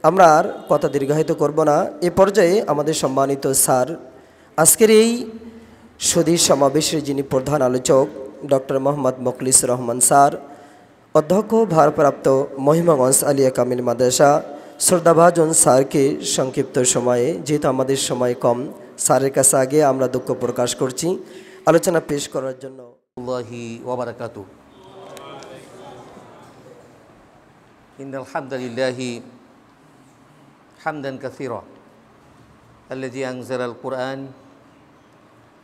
আমরা আর কথা দীর্ঘায়িত করব না। এ পর্যায়ে আমাদের সম্মানিত স্যার আজকের এই সুধী সমাবেশের যিনি প্রধান আলোচক ডক্টর মোহাম্মদ মোখলিসুর রহমান স্যার, অধ্যক্ষ ভারপ্রাপ্ত মহিমাগঞ্জ আলিয়া কামিল মাদ্রাসা, শ্রদ্ধাভাজন স্যারকে সংক্ষিপ্ত সময়ে, যেহেতু আমাদের সময় কম, স্যারের কাছে আগে আমরা দুঃখ প্রকাশ করছি আলোচনা পেশ করার জন্য। ইন্নাল হামদুলিল্লাহি হামদান কাসীরা আল্লাযী আনজালাল কুরআন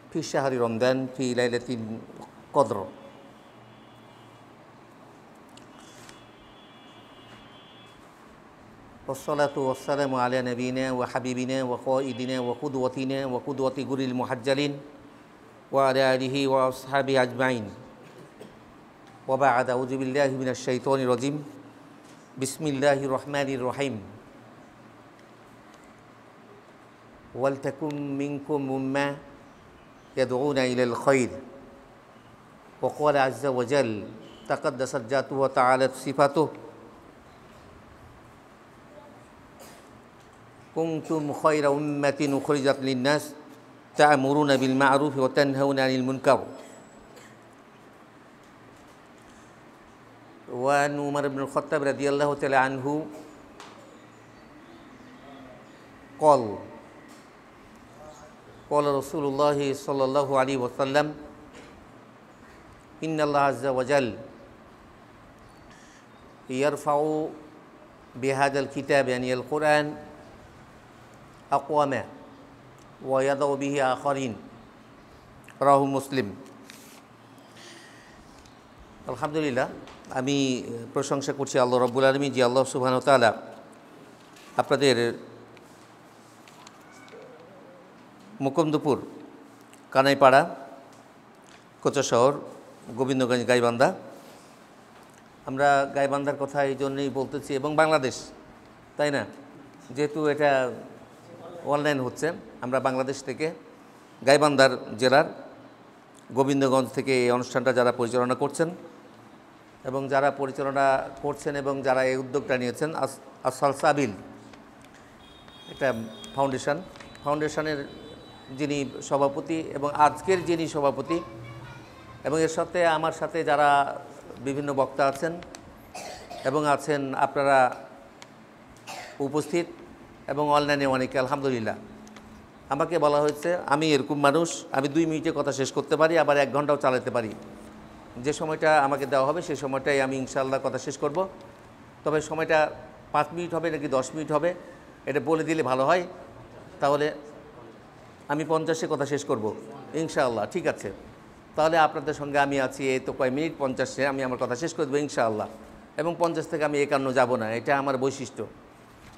ফি শাহরি রমজান ফি লাইলাতিল কদর। والصلاة والسلام على نبينا وحبيبنا وقائدنا وقدوتنا وقدوة غر المحجلين وعلى آله وأصحابه أجمعين وبعد أعوذ بالله من الشيطان الرجيم بسم الله الرحمن الرحيم ولتكن منكم أمة يدعون إلى الخير وقال عز وجل تقدست ذاته وتعالت صفاته كنتم خير أمة أخرجت للناس تأمرون بالمعروف وتنهون عن المنكر. وعن عمر بن الخطاب رضي الله تعالى عنه قال قال رسول الله صلى الله عليه وسلم إن الله عز وجل يرفع بهذا الكتاب يعني القرآن أقواما ويضع به آخرين রাহু মুসলিম। আলহামদুলিল্লাহ, আমি প্রশংসা করছি আল্লাহ রাব্বুল আলামিন, যে আল্লাহ সুবহানাহু ওয়া তাআলা আপনাদের মুকুন্দপুর, কানাইপাড়া, কোচা শহর, গোবিন্দগঞ্জ, গাইবান্ধা, আমরা গাইবান্ধার কথা এই জন্যই বলতেছি, এবং বাংলাদেশ, তাই না, যেহেতু এটা অনলাইন হচ্ছে, আমরা বাংলাদেশ থেকে গাইবান্ধার জেলার গোবিন্দগঞ্জ থেকে এই অনুষ্ঠানটা যারা পরিচালনা করছেন এবং যারা পরিচালনা করছেন এবং যারা এই উদ্যোগটা নিয়েছেন, সালসাবিল একটা ফাউন্ডেশনের যিনি সভাপতি এবং আজকের যিনি সভাপতি, এবং এর সাথে আমার সাথে যারা বিভিন্ন বক্তা আছেন এবং আছেন আপনারা উপস্থিত, এবং অনলাইনে অনেকে, আলহামদুলিল্লাহ। আমাকে বলা হয়েছে আমি এরকম মানুষ, আমি 2 মিনিটে কথা শেষ করতে পারি, আবার 1 ঘন্টাও চালাতে পারি। যে সময়টা আমাকে দেওয়া হবে সেই সময়টাই আমি ইনশাআল্লাহ কথা শেষ করব। তবে সময়টা 5 মিনিট হবে নাকি 10 মিনিট হবে এটা বলে দিলে ভালো হয়, তাহলে আমি 50-এ কথা শেষ করব ইনশাআল্লাহ। ঠিক আছে, তাহলে আপনাদের সঙ্গে আমি আছি, এই তো কয় মিনিট, 50-এ আমি আমার কথা শেষ করে দেবো ইনশাআল্লাহ। এবং 50 থেকে আমি 51 যাব না, এটা আমার বৈশিষ্ট্য।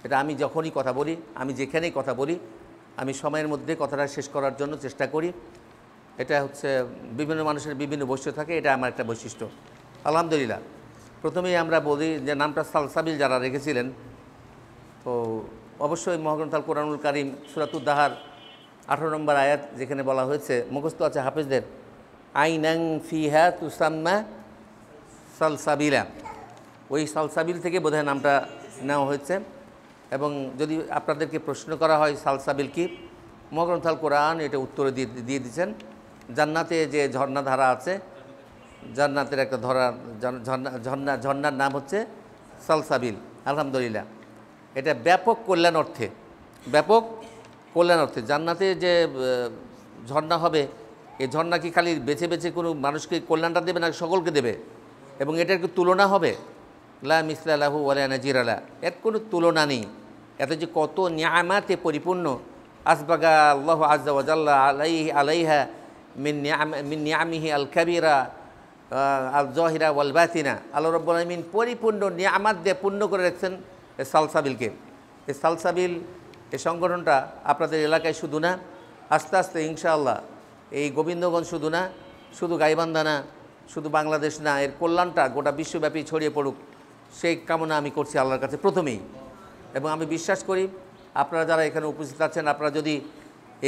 এটা আমি যখনই কথা বলি, আমি যেখানেই কথা বলি, আমি সময়ের মধ্যে কথাটা শেষ করার জন্য চেষ্টা করি। এটা হচ্ছে বিভিন্ন মানুষের বিভিন্ন বৈশিষ্ট্য থাকে, এটা আমার একটা বৈশিষ্ট্য, আলহামদুলিল্লাহ। প্রথমেই আমরা বলি যে নামটা সালসাবিল যারা রেখেছিলেন, তো অবশ্যই মহাগ্রন্থ আল কোরআনুল কারীম সূরাতুদ দাহার 18 নম্বর আয়াত, যেখানে বলা হয়েছে, মুখস্থ আছে হাফেজদের, আইনাং ফিহা তুসাম্মা সালসাবিলা, ওই সালসাবিল থেকে বোধহয় নামটা নেওয়া হয়েছে। এবং যদি আপনাদেরকে প্রশ্ন করা হয় সালসাবিল কি, মহাগ্রন্থ আল কোরআন এটা উত্তরে দিয়ে দিচ্ছেন, জান্নাতে যে ঝর্ণাধারা আছে, জান্নাতের একটা ঝর্ণার নাম হচ্ছে সালসাবিল। আলহামদুলিল্লাহ, এটা ব্যাপক কল্যাণ অর্থে, জান্নাতে যে ঝর্ণা হবে, এই ঝর্ণা কি খালি বেছে বেছে কোনো মানুষকে কল্যাণটা দেবে না, সকলকে দেবে, এবং এটার কি তুলনা হবে? লা মিসলা লাহু ওয়ালা নাজির আলা, এর কোনো তুলনা নেই। এত যে কত নিয়ামাতে পরিপূর্ণ, আসবাগা আল্লাহ আজ্জা ওয়া জাল্লা আলাইহা মিন নিয়ামিহি আল কাবীরা আল জাহিরা ওয়াল বাতিনা, আল্লাহ রাব্বুল আলামিন পরিপূর্ণ নিয়ামাত দিয়ে পূর্ণ করে রেখেছেন এই সালসাবিলকে। এই সালসাবিল, এই সংগঠনটা আপনাদের এলাকায় শুধু না, আস্তে আস্তে ইনশাআল্লাহ এই গোবিন্দগঞ্জ শুধু না, শুধু গাইবান্ধা না, শুধু বাংলাদেশ না, এর কল্যাণটা গোটা বিশ্বব্যাপী ছড়িয়ে পড়ুক, সেই কামনা আমি করছি আল্লাহর কাছে প্রথমেই। এবং আমি বিশ্বাস করি আপনারা যারা এখানে উপস্থিত আছেন, আপনারা যদি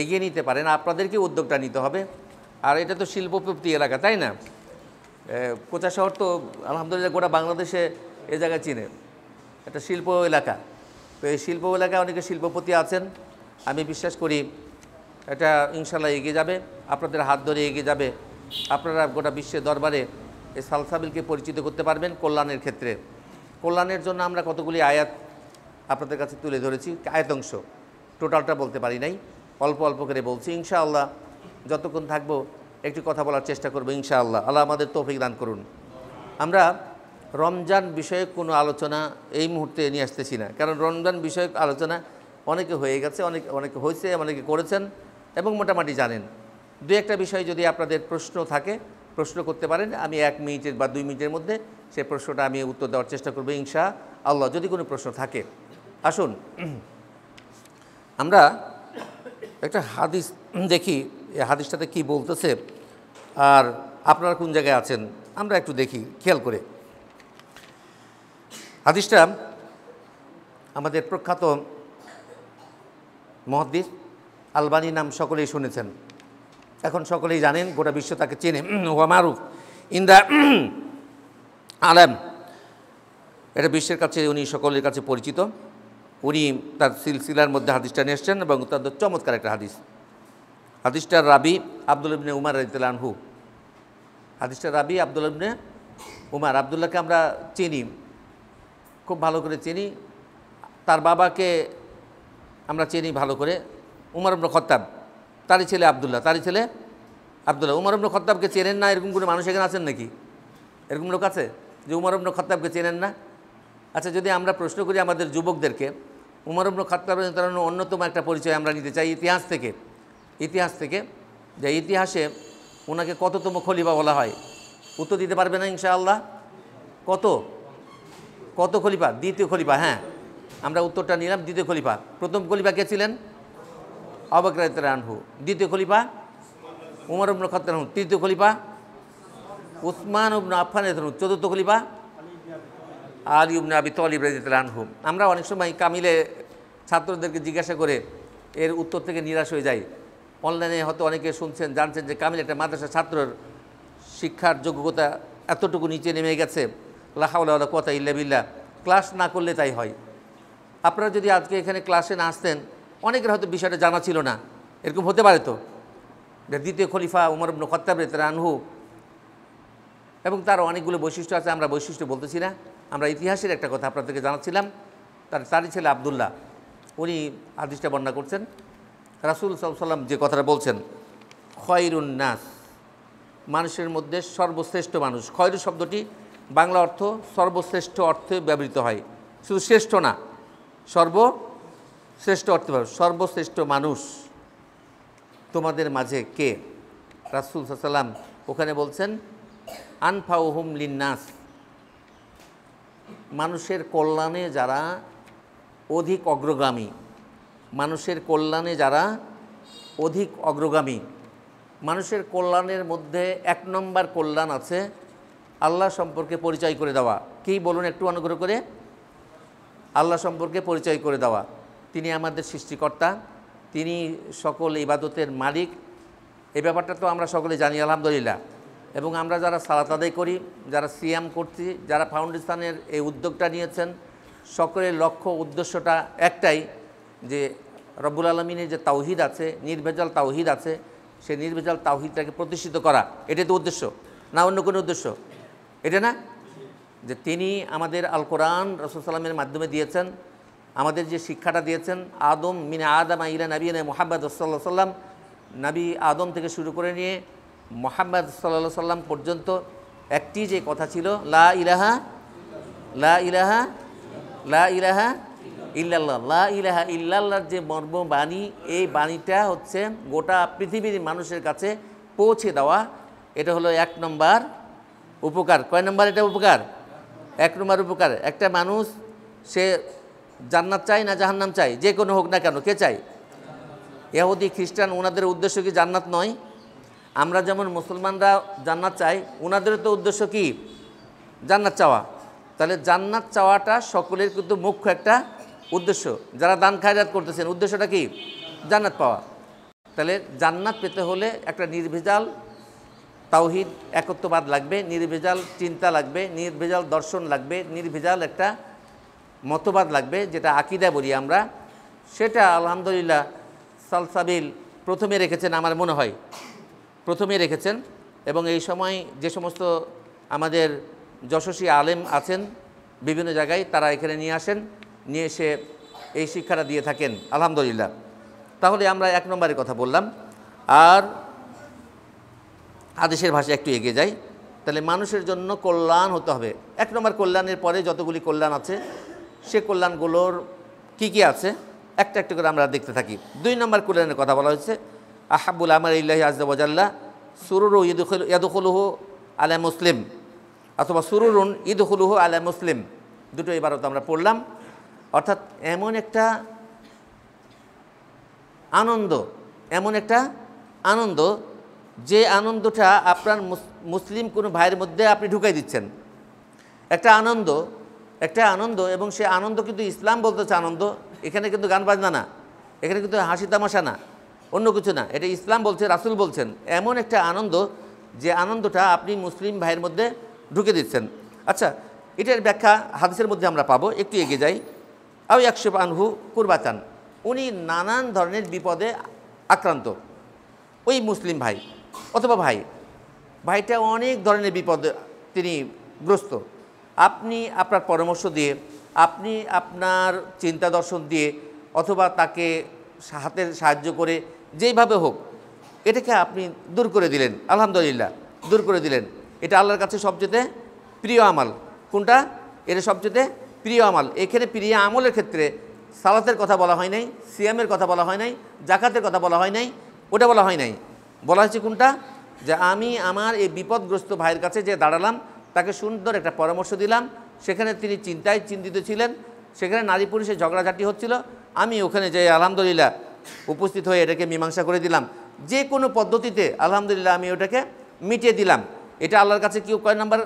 এগিয়ে নিতে পারেন, আপনাদেরকে উদ্যোগটা নিতে হবে। আর এটা তো শিল্পপ্রতি এলাকা, তাই না? কোচা শহর তো আলহামদুলিল্লাহ গোটা বাংলাদেশে এ জায়গায় চিনে, একটা শিল্প এলাকা। তো এই শিল্প এলাকায় অনেকে শিল্পপতি আছেন, আমি বিশ্বাস করি এটা ইনশাল্লাহ এগিয়ে যাবে, আপনাদের হাত ধরে এগিয়ে যাবে। আপনারা গোটা বিশ্বের দরবারে এই সালসাবিলকে পরিচিত করতে পারবেন কল্যাণের ক্ষেত্রে। কল্যাণের জন্য আমরা কতগুলি আয়াত আপনাদের কাছে তুলে ধরেছি, আয়াতাংশ, টোটালটা বলতে পারি নাই, অল্প অল্প করে বলছি। ইনশাআল্লাহ যতক্ষণ থাকবো একটু কথা বলার চেষ্টা করবো ইনশাআল্লাহ। আল্লাহ আমাদের তৌফিক দান করুন। আমরা রমজান বিষয়ক কোনো আলোচনা এই মুহূর্তে নিয়ে আসতেছি না, কারণ রমজান বিষয়ক আলোচনা অনেকে হয়ে গেছে, অনেকে হয়েছে, অনেকে করেছেন এবং মোটামুটি জানেন। দু একটা বিষয় যদি আপনাদের প্রশ্ন থাকে প্রশ্ন করতে পারেন, আমি 1 মিনিটের বা 2 মিনিটের মধ্যে সেই প্রশ্নটা আমি উত্তর দেওয়ার চেষ্টা করবো ইনশাআল্লাহ, যদি কোনো প্রশ্ন থাকে। আসুন আমরা একটা হাদিস দেখি, এই হাদিসটাতে কি বলতেছে আর আপনারা কোন জায়গায় আছেন আমরা একটু দেখি খেয়াল করে। হাদিসটা আমাদের প্রখ্যাত মুহাদ্দিস আলবানী নাম সকলেই শুনেছেন, এখন সকলেই জানেন, গোটা বিশ্ব তাকে চেনে, ওয়া মারুফ ইন্দা আলেম, এটা বিশ্বের কাছে উনি সকলের কাছে পরিচিত। উনি তার সিলসিলার মধ্যে হাদিসটা নিয়ে এসছেন এবং তাদের চমৎকার একটা হাদিস। হাদিসটার রাবি আব্দুল্লাহ ইবনে উমার রাদিয়াল্লাহু আনহু। হাদিসটার রাবি আব্দুল্লাহ ইবনে উমার। আব্দুল্লাহকে আমরা চিনি, খুব ভালো করে চিনি, তার বাবাকে আমরা চিনি ভালো করে, উমর ইবনে খাত্তাব, তারই ছেলে আব্দুল্লাহ, তারই ছেলে আব্দুল্লাহ। উমর ইবনে খাত্তাবকে চেনেন না এরকম কোনো মানুষ এখানে আছেন নাকি? এরকম লোক আছে যে উমর ইবনে খাত্তাবকে চেনেন না? আচ্ছা, যদি আমরা প্রশ্ন করি আমাদের যুবকদেরকে, উমর ইবনে খাত্তাব রাদিয়াল্লাহু আনহু অন্যতম একটা পরিচয় আমরা নিতে চাই ইতিহাস থেকে, যে ইতিহাসে ওনাকে কততম খলিফা বলা হয়? উত্তর দিতে পারবে না ইনশাআল্লাহ? কত খলিফা? দ্বিতীয় খলিফা। হ্যাঁ, আমরা উত্তরটা নিলাম, দ্বিতীয় খলিফা। প্রথম খলিফা কে ছিলেন? আবু বকর রাদিয়াল্লাহু আনহু। দ্বিতীয় খলিফা উমর ইবনে খাত্তাব রাদিয়াল্লাহু আনহু। তৃতীয় খলিফা উসমান ইবনে আফফান রাদিয়াল্লাহু আনহু। চতুর্থ খলিফা আলী ইবনে আবি তালিব রাদিয়াল্লাহু আনহু। আমরা অনেক সময় কামিলে ছাত্রদেরকে জিজ্ঞাসা করে এর উত্তর থেকে নিরাশ হয়ে যাই। অনলাইনে হয়তো অনেকে শুনছেন, জানছেন যে কামিল একটা মাদ্রাসা ছাত্রের শিক্ষার যোগ্যতা এতটুকু নিচে নেমে গেছে, লা হাওলা ওয়ালা কুওয়াতা ইল্লা বিল্লাহ, ক্লাস না করলে তাই হয়। আপনারা যদি আজকে এখানে ক্লাসে না আসতেন, অনেকের হয়তো বিষয়টা জানা ছিল না, এরকম হতে পারে তো। দ্বিতীয় খলিফা উমর ইবনে খাত্তাব রাদিয়াল্লাহু আনহু, এবং তার অনেকগুলো বৈশিষ্ট্য আছে, আমরা বৈশিষ্ট্য বলতেছি না, আমরা ইতিহাসের একটা কথা আপনাদেরকে জানাচ্ছিলাম। তারই ছেলে আব্দুল্লাহ, উনি হাদিসটা বর্ণনা করছেন। রাসূল সাল্লাল্লাহু আলাইহি ওয়াসাল্লাম যে কথাটা বলছেন, খয়রুন নাস, মানুষের মধ্যে সর্বশ্রেষ্ঠ মানুষ। খয়রু শব্দটি বাংলা অর্থ সর্বশ্রেষ্ঠ অর্থে ব্যবহৃত হয়, শুধু শ্রেষ্ঠ না, সর্বশ্রেষ্ঠ অর্থে। সর্বশ্রেষ্ঠ মানুষ তোমাদের মাঝে কে? রাসূল সাল্লাল্লাহু আলাইহি ওয়াসাল্লাম ওখানে বলছেন আনফাউহুম লিন্নাস, মানুষের কল্যাণে যারা অধিক অগ্রগামী, মানুষের কল্যাণে যারা অধিক অগ্রগামী। মানুষের কল্যাণের মধ্যে 1 নম্বর কল্যাণ আছে আল্লাহ সম্পর্কে পরিচয় করে দেওয়া। কি বলুন একটু অনুগ্রহ করে? আল্লাহ সম্পর্কে পরিচয় করে দেওয়া। তিনি আমাদের সৃষ্টিকর্তা, তিনি সকল ইবাদতের মালিক। এই ব্যাপারটা তো আমরা সকলে জানি আলহামদুলিল্লাহ। এবং আমরা যারা সালাত আদায় করি, যারা সিয়াম করছি, যারা ফাউন্ডেশনের এই উদ্যোগটা নিয়েছেন, সকলের লক্ষ্য উদ্দেশ্যটা একটাই, যে রব্বুল আলমিনের যে তাওহীদ আছে, নির্ভেজাল তাওহীদ আছে, সেই নির্ভেজাল তাওহীদটাকে প্রতিষ্ঠিত করা। এটাই তো উদ্দেশ্য, না অন্য কোনো উদ্দেশ্য? এটা না, যে তিনি আমাদের আল কোরআন রাসূল সাল্লামের মাধ্যমে দিয়েছেন, আমাদের যে শিক্ষাটা দিয়েছেন, আদম মিনে আদম ইলা নবিয়িনা মুহাম্মদ সাল্লাল্লাহু আলাইহি ওয়াসাল্লাম, নবী আদম থেকে শুরু করে নিয়ে মুহাম্মদ সাল্লাল্লাহু আলাইহি ওয়াসাল্লাম পর্যন্ত একটি যে কথা ছিল, লা ইলাহা ইল্লাল্লাহ। লা ইলাহা ইল্লাল্লাহর যে মর্মবাণী, এই বাণীটা হচ্ছে গোটা পৃথিবীর মানুষের কাছে পৌঁছে দেওয়া। এটা হলো 1 নম্বর উপকার। কয় নম্বর এটা উপকার? 1 নম্বর উপকার। একটা মানুষ সে জান্নাত চায় না জাহান্নাম চায়, যে কোনো হোক না কেন, কে চায়? ইহুদি খ্রিস্টান, ওনাদের উদ্দেশ্য কি জান্নাত নয়? আমরা যেমন মুসলমানরা জান্নাত চাই, ওনাদেরও তো উদ্দেশ্য কি? জান্নাত চাওয়া। তাহলে জান্নাত চাওয়াটা সকলের কিন্তু মুখ্য একটা উদ্দেশ্য। যারা দান খায়রাত করতেছেন, উদ্দেশ্যটা কি? জান্নাত পাওয়া। তাহলে জান্নাত পেতে হলে একটা নির্ভেজাল তাওহীদ একত্ববাদ লাগবে, নির্ভেজাল চিন্তা লাগবে, নির্ভেজাল দর্শন লাগবে, নির্ভেজাল একটা মতবাদ লাগবে, যেটা আকীদা বলি আমরা, সেটা আলহামদুলিল্লাহ সালসাবিল প্রথমে রেখেছেন, আমার মনে হয় প্রথমে রেখেছেন। এবং এই সময় যে সমস্ত আমাদের যশস্বী আলেম আছেন বিভিন্ন জায়গায়, তারা এখানে নিয়ে আসেন, নিয়ে এসে এই শিক্ষাটা দিয়ে থাকেন আলহামদুলিল্লাহ। তাহলে আমরা 1 নম্বরের কথা বললাম। আর হাদিসের ভাষায় একটু এগিয়ে যাই, তাহলে মানুষের জন্য কল্যাণ হতে হবে। 1 নম্বর কল্যাণের পরে যতগুলি কল্যাণ আছে, সে কল্যাণগুলোর কি কি আছে একটা একটা করে আমরা দেখতে থাকি। 2 নম্বর কল্যাণের কথা বলা হয়েছে, আহাব্বুল আমাল ইল্লাহি আযজা ওয়া জাল্লা সুরুরু ইয়াদখুলুহু আলা মুসলিম, অথবা সুরুরুন ইদখুলুহু আলা মুসলিম, দুটো ইবারত আমরা পড়লাম। অর্থাৎ এমন একটা আনন্দ, এমন একটা আনন্দ, যে আনন্দটা আপনার মুসলিম কোনো ভাইয়ের মধ্যে আপনি ঢুকাই দিচ্ছেন। একটা আনন্দ, এবং সে আনন্দ কিন্তু ইসলাম বলতেছে আনন্দ, এখানে কিন্তু গান বাজনা না, এখানে কিন্তু হাসি তামাশা না, অন্য কিছু না, এটা ইসলাম বলছে, রাসূল বলছেন। এমন একটা আনন্দ, যে আনন্দটা আপনি মুসলিম ভাইয়ের মধ্যে ঢুকে দিচ্ছেন। আচ্ছা, এটার ব্যাখ্যা হাদিসের মধ্যে আমরা পাবো, একটু এগিয়ে যাই। আও ইয়াকশিফ আনহু কুরবাতান, উনি নানান ধরনের বিপদে আক্রান্ত, ওই মুসলিম ভাই অথবা ভাইটা অনেক ধরনের বিপদে তিনি গ্রস্ত। আপনি আপনার পরামর্শ দিয়ে, আপনি আপনার চিন্তা দর্শন দিয়ে, অথবা তাকে হাতের সাহায্য করে, যেইভাবে হোক এটাকে আপনি দূর করে দিলেন, আলহামদুলিল্লাহ দূর করে দিলেন। এটা আল্লাহর কাছে সবচেয়ে প্রিয় আমাল। কোনটা? এটা সবচেয়ে প্রিয় আমাল। এখানে প্রিয় আমলের ক্ষেত্রে সালাতের কথা বলা হয় নাই, সিয়ামের কথা বলা হয় নাই, জাকাতের কথা বলা হয় নাই, ওটা বলা হয় নাই। বলা হয়েছে কোনটা? যে আমি আমার এই বিপদগ্রস্ত ভাইয়ের কাছে যে দাঁড়ালাম, তাকে সুন্দর একটা পরামর্শ দিলাম, সেখানে তিনি চিন্তায় চিন্তিত ছিলেন, সেখানে নারী পুরুষের ঝগড়াঝাটি হচ্ছিল, আমি ওখানে যে আলহামদুলিল্লাহ উপস্থিত হয়ে এটাকে মীমাংসা করে দিলাম, যে কোনো পদ্ধতিতে আলহামদুলিল্লাহ আমি ওটাকে মিটিয়ে দিলাম। এটা আল্লাহর কাছে কি কয় নাম্বার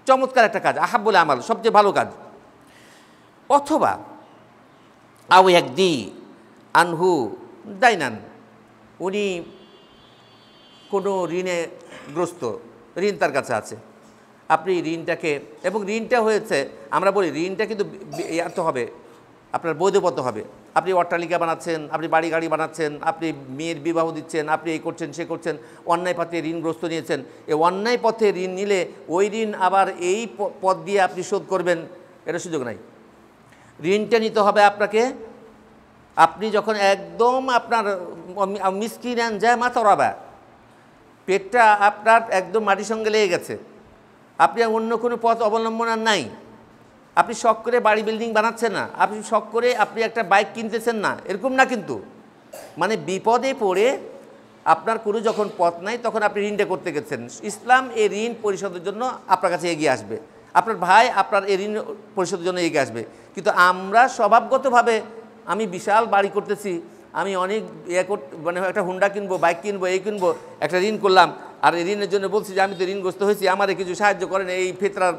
চমৎকার একটা কাজ, আহাব্বুল আমাল, সবচেয়ে ভালো কাজ। অথবা আও একদি আনহু দাইনান, উনি কোনো ঋণে গ্রস্ত, ঋণ তার কাছে আছে, আপনি ঋণটাকে, এবং ঋণটা হয়েছে, আমরা বলি ঋণটা কিন্তু তো হবে, আপনার বৈধপত্র হবে। আপনি অট্টালিকা বানাচ্ছেন, আপনি বাড়ি গাড়ি বানাচ্ছেন, আপনি মেয়ের বিবাহ দিচ্ছেন, আপনি এই করছেন সে করছেন, অন্যায় পথে ঋণগ্রস্ত নিয়েছেন। এই অন্যায় পথে ঋণ নিলে ওই ঋণ আবার এই পথ দিয়ে আপনি শোধ করবেন, এটা সুযোগ নাই। ঋণটা নিতে হবে আপনাকে, আপনি যখন একদম আপনার মিসকিন যায় মাথা রাবা, পেটটা আপনার একদম মাটির সঙ্গে লেগে গেছে, আপনি অন্য কোনো পথ অবলম্বন আর নাই, আপনি শখ করে বাড়ি বিল্ডিং বানাচ্ছেন না, আপনি শখ করে আপনি একটা বাইক কিনতেছেন না, এরকম না কিন্তু। মানে বিপদে পড়ে আপনার কোনো যখন পথ নাই, তখন আপনি ঋণটা করতে গেছেন। ইসলাম এই ঋণ পরিশোধের জন্য আপনার কাছে এগিয়ে আসবে, আপনার ভাই আপনার এই ঋণ পরিশোধের জন্য এগিয়ে আসবে। কিন্তু আমরা স্বভাবগতভাবে, আমি বিশাল বাড়ি করতেছি, আমি অনেক মানে একটা হুন্ডা কিনবো, বাইক কিনবো, এই কিনবো, একটা ঋণ করলাম, আর এই ঋণের জন্য বলছি যে আমি তো ঋণগ্রস্ত হয়েছি, আমারে কিছু সাহায্য করেন এই ফিতরার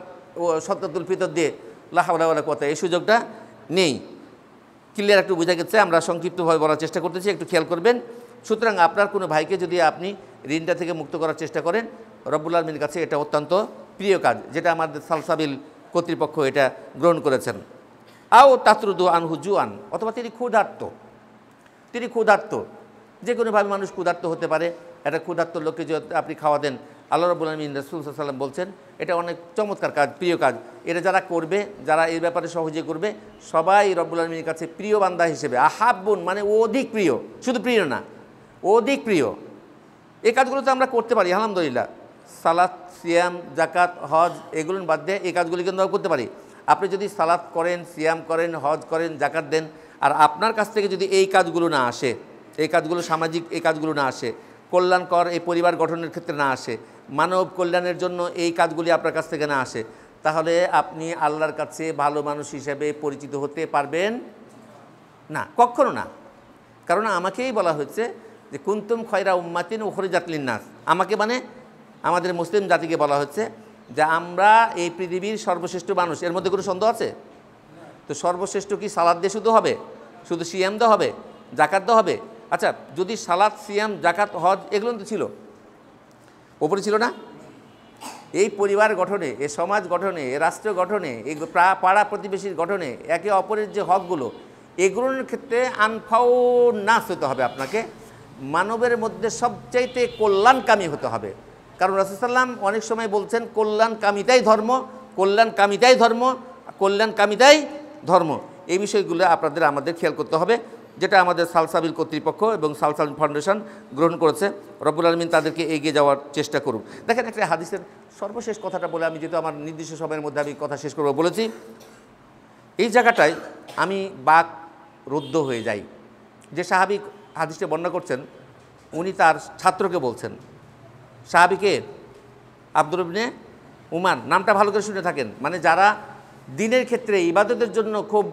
সদকাতুল ফিতর দিয়ে, লা হাওলা ওয়ালা কথা, এই সুযোগটা নেই। ক্লিয়ার একটু বোঝা গেছে? আমরা সংক্ষিপ্তভাবে বলার চেষ্টা করতেছি, একটু খেয়াল করবেন। সুতরাং আপনার কোনো ভাইকে যদি আপনি ঋণটা থেকে মুক্ত করার চেষ্টা করেন, রব্বুল আলামিনের কাছে এটা অত্যন্ত প্রিয় কাজ, যেটা আমাদের সালসাবিল কর্তৃপক্ষ এটা গ্রহণ করেছেন। আও তাতরুদু আনহু জুআন, অথবা তিনি ক্ষুধার্ত, যে কোনোভাবে মানুষ ক্ষুধার্ত হতে পারে। একটা ক্ষুধার্ত লোককে যদি আপনি খাওয়া দেন, আল্লাহ রাব্বুল আলামিন রাসূল সাল্লাল্লাহু আলাইহি ওয়াসাল্লাম বলছেন এটা অনেক চমৎকার কাজ, প্রিয় কাজ। এটা যারা করবে, যারা এই ব্যাপারে সহযোগী করবে, সবাই রব্বুল আলামিনের কাছে প্রিয় বান্দা হিসেবে, আহাব্বুন মানে অধিক প্রিয়, শুধু প্রিয় না, অধিক প্রিয়। এই কাজগুলো তো আমরা করতে পারি আলহামদুলিল্লাহ। সালাত, সিয়াম, জাকাত, হজ, এগুলো বাদ দিয়ে এই কাজগুলি কিন্তু আমরা করতে পারি। আপনি যদি সালাত করেন, সিয়াম করেন, হজ করেন, জাকাত দেন, আর আপনার কাছ থেকে যদি এই কাজগুলো না আসে, এই কাজগুলো সামাজিক, এই কাজগুলো না আসে, কল্যাণকর এই পরিবার গঠনের ক্ষেত্রে না আসে, মানব কল্যাণের জন্য এই কাজগুলি আপনার কাছ থেকে না আসে, তাহলে আপনি আল্লাহর কাছে ভালো মানুষ হিসেবে পরিচিত হতে পারবেন না, কখনো না। কারণ আমাকেই বলা হচ্ছে যে কুনতুম খয়রা উম্মাতিন উখরিজাত লিন্নাস, আমাকে মানে আমাদের মুসলিম জাতিকে বলা হচ্ছে যে আমরা এই পৃথিবীর সর্বশ্রেষ্ঠ মানুষ। এর মধ্যে কোনো সন্দেহ আছে? তো সর্বশ্রেষ্ঠ কি সালাদ দিয়ে শুধু হবে? শুধু সিয়াম দেওয়া হবে? জাকাত দেওয়া হবে? আচ্ছা, যদি সালাদ, সিয়াম, জাকাত, হজ এগুলো তো ছিল, ওপরে ছিল না? এই পরিবার গঠনে, এই সমাজ গঠনে, এই রাষ্ট্র গঠনে, এই পাড়া প্রতিবেশীর গঠনে একে অপরের যে হকগুলো, এগুলোর ক্ষেত্রে আনফাও নাস হতে হবে। আপনাকে মানবের মধ্যে সবচাইতে কল্যাণকামী হতে হবে। কারণ রাসূল সাল্লাম অনেক সময় বলছেন কল্যাণকামিতাই ধর্ম, কল্যাণকামিতাই ধর্ম, কল্যাণকামিতাই ধর্ম। এই বিষয়গুলো আপনাদের আমাদের খেয়াল করতে হবে, যেটা আমাদের সালসাবিল কর্তৃপক্ষ এবং সালসাবিল ফাউন্ডেশন গ্রহণ করেছে। রব্বুল আলামিন তাদেরকে এগিয়ে যাওয়ার চেষ্টা করুক। দেখেন, একটা হাদিসের সর্বশেষ কথাটা বলে আমি যেহেতু আমার নির্দিষ্ট সময়ের মধ্যে আমি কথা শেষ করবো বলেছি, এই জায়গাটায় আমি বাক রুদ্ধ হয়ে যাই। যে সাহাবী হাদিসটা বর্ণনা করছেন, উনি তার ছাত্রকে বলছেন, সাহাবীকে আব্দুর ইবনে উমার, নামটা ভালো করে শুনে থাকেন, মানে যারা দিনের ক্ষেত্রে ইবাদতের জন্য খুব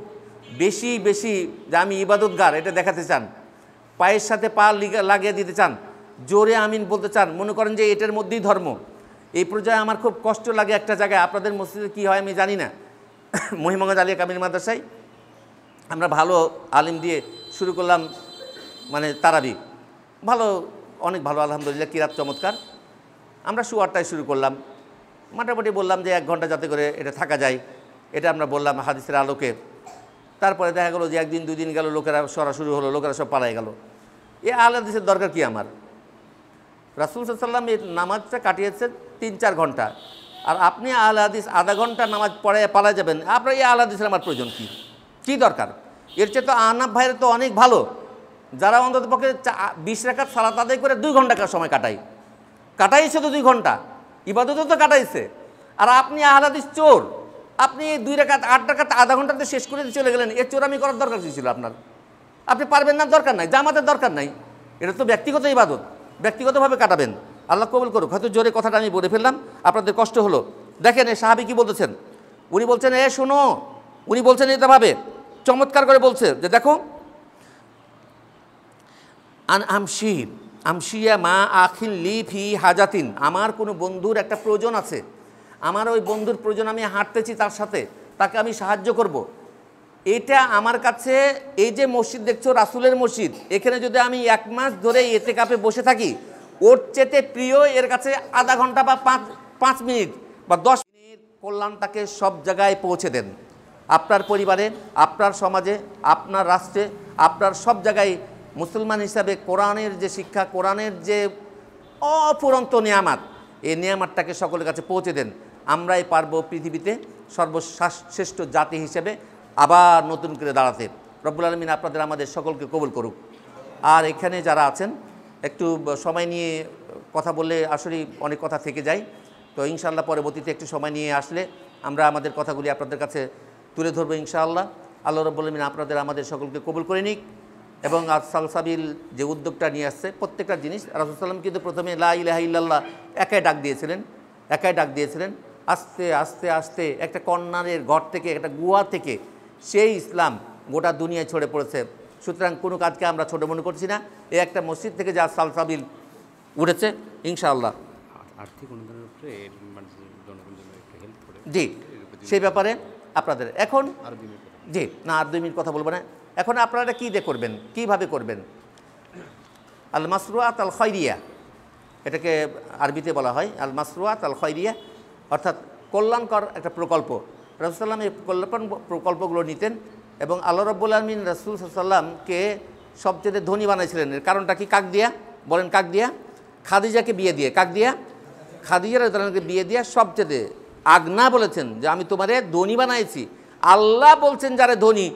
বেশি বেশি যে আমি ইবাদতগার এটা দেখাতে চান, পায়ের সাথে পা লাগিয়ে দিতে চান, জোরে আমিন বলতে চান, মনে করেন যে এটার মধ্যেই ধর্ম। এই পর্যায়ে আমার খুব কষ্ট লাগে একটা জায়গায়, আপনাদের মসজিদে কী হয় আমি জানি না, মহিমগঞ্জ আলিয়া কামিল মাদ্রাসায় আমরা ভালো আলিম দিয়ে শুরু করলাম, মানে তারাবি ভালো, অনেক ভালো আলহামদুলিল্লাহ, কিরাত চমৎকার। আমরা 8:15টায় শুরু করলাম, মোটামুটি বললাম যে 1 ঘন্টা যাতে করে এটা থাকা যায়, এটা আমরা বললাম হাদিসের আলোকে। তারপরে দেখা গেলো যে 1 দিন 2 দিন গেল, লোকেরা সরা শুরু হলো, লোকেরা সব পালায় গেল। এ আল হাদিসের দরকার কি আমার? রাসূল সাল্লাল্লাহু আলাইহি ওয়াসাল্লাম এই নামাজটা কাটিয়েছেন 3-4 ঘন্টা, আর আপনি আল হাদিস আধা ঘন্টা নামাজ পড়ে পালায় যাবেন। আপনার এই আল হাদিসের আমার প্রয়োজন কী দরকার? এর চেয়ে তো আহনাফ ভাইয়ের তো অনেক ভালো, যারা অন্তত পক্ষে 20 রাকাত সালাত আদায় করে 2 ঘন্টা সময় কাটাইছে তো 2 ঘন্টা ইবাদতও তো কাটাইছে। আর আপনি আহলে হাদিস চোর, আপনি 2 রাকাত 8 রাকাত আধা ঘন্টাতে শেষ করে চলে গেলেন। এর চোরামি করার দরকার কী ছিল আপনার? আপনি পারবেন না, দরকার নাই, জামাতের দরকার নাই, এটা তো ব্যক্তিগত ইবাদত, ব্যক্তিগতভাবে কাটাবেন। আল্লাহ কবুল করুক। হয়তো জোরে কথাটা আমি বলে ফেললাম, আপনাদের কষ্ট হলো। দেখেন এই সাহাবী কী বলতেছেন, উনি বলছেন এ শোনো, উনি বলছেন এটা ভাবে চমৎকার করে বলছে যে দেখো, আমশিয়া মা আখিন লি ফি হাজাতিন, আমার কোনো বন্ধুর একটা প্রয়োজন আছে, আমার ওই বন্ধুর প্রয়োজন, আমি হাঁটতেছি তার সাথে, তাকে আমি সাহায্য করব। এটা আমার কাছে, এই যে মসজিদ দেখছো রাসূলের মসজিদ, এখানে যদি আমি 1 মাস ধরে ইতিকাফে বসে থাকি, ওর চেয়ে প্রিয় এর কাছে আধা ঘন্টা বা 5 মিনিট বা 10 মিনিট কল্যাণটাকে সব জায়গায় পৌঁছে দেন। আপনার পরিবারে, আপনার সমাজে, আপনার রাষ্ট্রে, আপনার সব জায়গায় মুসলমান হিসাবে কোরআনের যে শিক্ষা, কোরআনের যে অফুরন্ত নিয়ামত, এই নিয়ামতটাকে সকলের কাছে পৌঁছে দেন। আমরাই পারবো পৃথিবীতে সর্বশ্রেষ্ঠ জাতি হিসেবে আবার নতুন করে দাঁড়াতে। রব্বুল আলামিন আপনাদের আমাদের সকলকে কবুল করুক। আর এখানে যারা আছেন একটু সময় নিয়ে কথা বললে আসলে অনেক কথা থেকে যায়, তো ইনশাআল্লাহ পরবর্তীতে একটু সময় নিয়ে আসলে আমরা আমাদের কথাগুলি আপনাদের কাছে তুলে ধরবো ইনশাআল্লাহ। আল্লাহ রাব্বুল আলামিন আপনাদের আমাদের সকলকে কবুল করে নিক। এবং আজ সালসাবিল যে উদ্যোগটা নিয়ে আসছে, প্রত্যেকটা জিনিস রাসূল সাল্লাম কিন্তু প্রথমে লা ইলাহা ইল্লাল্লাহ একাই ডাক দিয়েছিলেন, আস্তে আস্তে আস্তে একটা কর্নারের ঘর থেকে, একটা গুহা থেকে সেই ইসলাম গোটা দুনিয়ায় ছড়ে পড়েছে। সুতরাং কোনো কাজকে আমরা ছোটো মনে করছি না। এই একটা মসজিদ থেকে যা সালসাবিল উঠেছে ইনশাআল্লাহ, আর্থিক অনুদানের উপরে জনগণ যেন একটু হেল্প করে, জি সেই ব্যাপারে আপনাদের এখন জি না আর 2 মিনিট কথা বলবো না। এখন আপনারা কী দিয়ে করবেন, কীভাবে করবেন? আল মাসরুয়াত আল খয়রিয়া, এটাকে আরবিতে বলা হয় আল মাসরুয়াত আল খয়রিয়া, অর্থাৎ কল্যাণকর একটা প্রকল্প। রাসূল সাল্লাম এই কল্যাণ প্রকল্পগুলো নিতেন এবং আল্লাহ রাব্বুল আলামিন রাসূল সাল্লামকে সবচেয়ে ধনী বানাইছিলেন। এর কারণটা কি? কাক দিয়া, বলেন কাক দিয়া? খাদিজাকে বিয়ে দিয়ে। কাক দিয়া? খাদিজা রাদিয়াল্লাহু আনহাকে বিয়ে দিয়ে সবচেয়ে আগনা বলেছেন যে আমি তোমারে ধনী বানাইছি। আল্লাহ বলছেন যারা ধনী,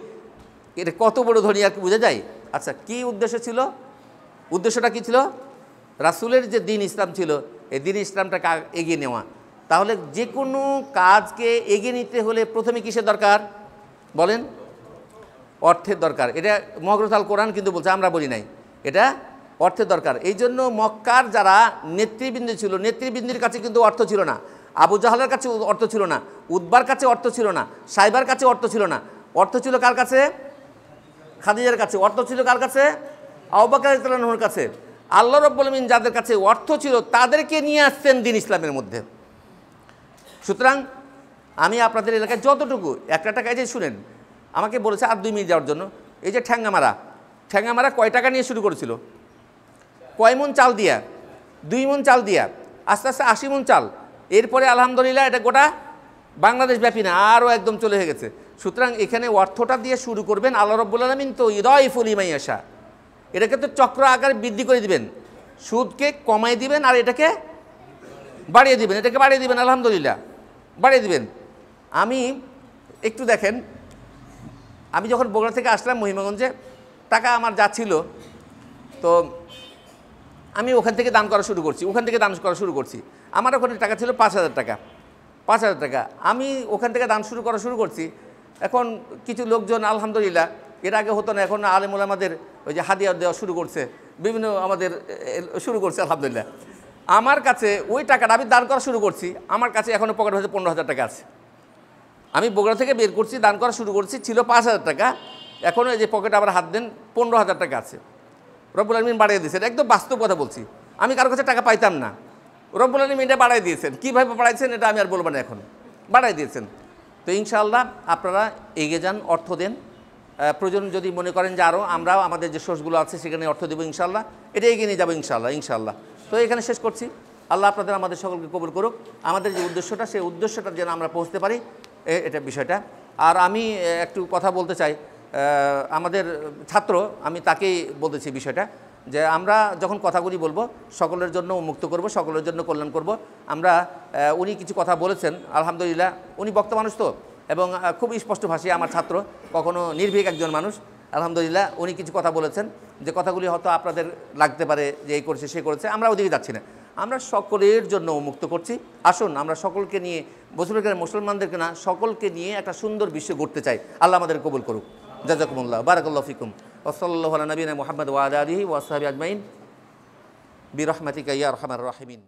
এটা কত বড় ধনী আর কি বোঝা যায়? আচ্ছা, কি উদ্দেশ্য ছিল? উদ্দেশ্যটা কী ছিল? রাসূলের যে দিন ইসলাম ছিল, এই দিন ইসলামটাকে এগিয়ে নেওয়া। তাহলে যে কোনো কাজকে এগিয়ে নিতে হলে প্রথমে কিসের দরকার বলেন? অর্থের দরকার। এটা মহাগ্রন্থ আল কোরআন কিন্তু বলছে, আমরা বলি নাই, এটা অর্থের দরকার। এই জন্য মক্কার যারা নেতৃবৃন্দ ছিল, নেতৃবৃন্দের কাছে কিন্তু অর্থ ছিল না। আবু জাহলের কাছে অর্থ ছিল না, উতবার কাছে অর্থ ছিল না, সাইবার কাছে অর্থ ছিল না। অর্থ ছিল কার কাছে? খাদিজার কাছে। অর্থ ছিল কার কাছে? আবু বকর রাদিয়াল্লাহু আনহুর কাছে। আল্লাহ রাব্বুল আলামিন যাদের কাছে অর্থ ছিল তাদেরকে নিয়ে আসছেন দিন ইসলামের মধ্যে। সুতরাং আমি আপনাদের এলাকায় যতটুকু একটা টাকায়, যে শুনেন, আমাকে বলেছে আর 2 মিনিট যাওয়ার জন্য, এই যে ঠ্যাঙ্গামারা কয় টাকা নিয়ে শুরু করেছিল? কয় মন চাল দিয়া? 2 মন চাল দিয়া, আস্তে আস্তে 80 মন চাল, এরপরে আলহামদুলিল্লাহ এটা গোটা বাংলাদেশ ব্যাপী না, আরও একদম চলে হয়ে গেছে। সুতরাং এখানে অর্থটা দিয়ে শুরু করবেন। আল্লাহ রাব্বুল আলামিন তো ইদাইফুল লিমান ইয়াশা, এটাকে তো চক্র আকারে বৃদ্ধি করে দিবেন, সুদকে কমাই দিবেন আর এটাকে বাড়িয়ে দিবেন, এটাকে বাড়িয়ে দিবেন, আলহামদুলিল্লাহ বাড়িয়ে দিবেন। আমি একটু দেখেন, আমি যখন বগুড়া থেকে আসলাম মহিমাগঞ্জে, টাকা আমার যা ছিল, তো আমি ওখান থেকে দান করা শুরু করছি, আমার ওখানে টাকা ছিল 5,000 টাকা, 5,000 টাকা। আমি ওখান থেকে দান শুরু করা শুরু করছি। এখন কিছু লোকজন আলহামদুলিল্লাহ, এর আগে হতো না, এখন আলেম ওলামাদের ওই যে হাদিয়া দেওয়া শুরু করছে, বিভিন্ন আমাদের শুরু করছে আলহামদুলিল্লাহ। আমার কাছে ওই টাকাটা আমি দান করা শুরু করছি, আমার কাছে এখনও পকেট হয়েছে 15,000 টাকা আছে। আমি বগুড়া থেকে বের করছি, দান করা শুরু করছি, ছিল 5,000 টাকা, এখনও এই যে পকেটে আবার হাত দেন 15,000 টাকা আছে। রব্বুল আলামিন বাড়িয়ে দিয়েছেন, একদম বাস্তব কথা বলছি। আমি কারো কাছে টাকা পাইতাম না, রব্বুল আলামিন এটা বাড়াই দিয়েছেন। কীভাবে বাড়াইছেন এটা আমি আর বলবো না, এখন বাড়াই দিয়েছেন। তো ইনশাআল্লাহ আপনারা এগিয়ে যান, অর্থ দেন। প্রয়োজন যদি মনে করেন যে আরও আমরাও আমাদের যে সোর্সগুলো আছে সেখানে অর্থ দেবো ইনশাআল্লাহ, এটা এগিয়ে নিয়ে যাবো ইনশাআল্লাহ। তো এখানে শেষ করছি। আল্লাহ আপনাদের আমাদের সকলকে কবুল করুক। আমাদের যে উদ্দেশ্যটা, সেই উদ্দেশ্যটা যেন আমরা পৌঁছতে পারি, এটা বিষয়টা। আর আমি একটু কথা বলতে চাই, আমাদের ছাত্র, আমি তাকেই বলতেছি বিষয়টা, যে আমরা যখন কথাগুলি বলবো সকলের জন্য উন্মুক্ত করব, সকলের জন্য কল্যাণ করব। আমরা উনি কিছু কথা বলেছেন, আলহামদুলিল্লাহ উনি বক্তা মানুষ তো, এবং খুব স্পষ্ট ভাষায় আমার ছাত্র, কখনো নির্ভীক একজন মানুষ। আলহামদুলিল্লাহ উনি কিছু কথা বলেছেন, যে কথাগুলি হয়তো আপনাদের লাগতে পারে যে এই করেছে সে করেছে, আমরা ওদিকে যাচ্ছি না, আমরা সকলের জন্য উন্মুক্ত করছি। আসুন আমরা সকলকে নিয়ে, বছরের মুসলমানদেরকে না, সকলকে নিয়ে একটা সুন্দর বিশ্ব গড়তে চাই। আল্লাহ আমাদের কবুল করুক। জাযাকুমুল্লাহ, বারাকাল্লাহু ফিকুম, ওয়া সাল্লাল্লাহু আলা নবিয়িনা মুহাম্মদ ওয়া আলা আলিহি ওয়া আসহাবিহি আজমাইন বিরহমাতিকা ইয়া আরহামার রাহিমিন।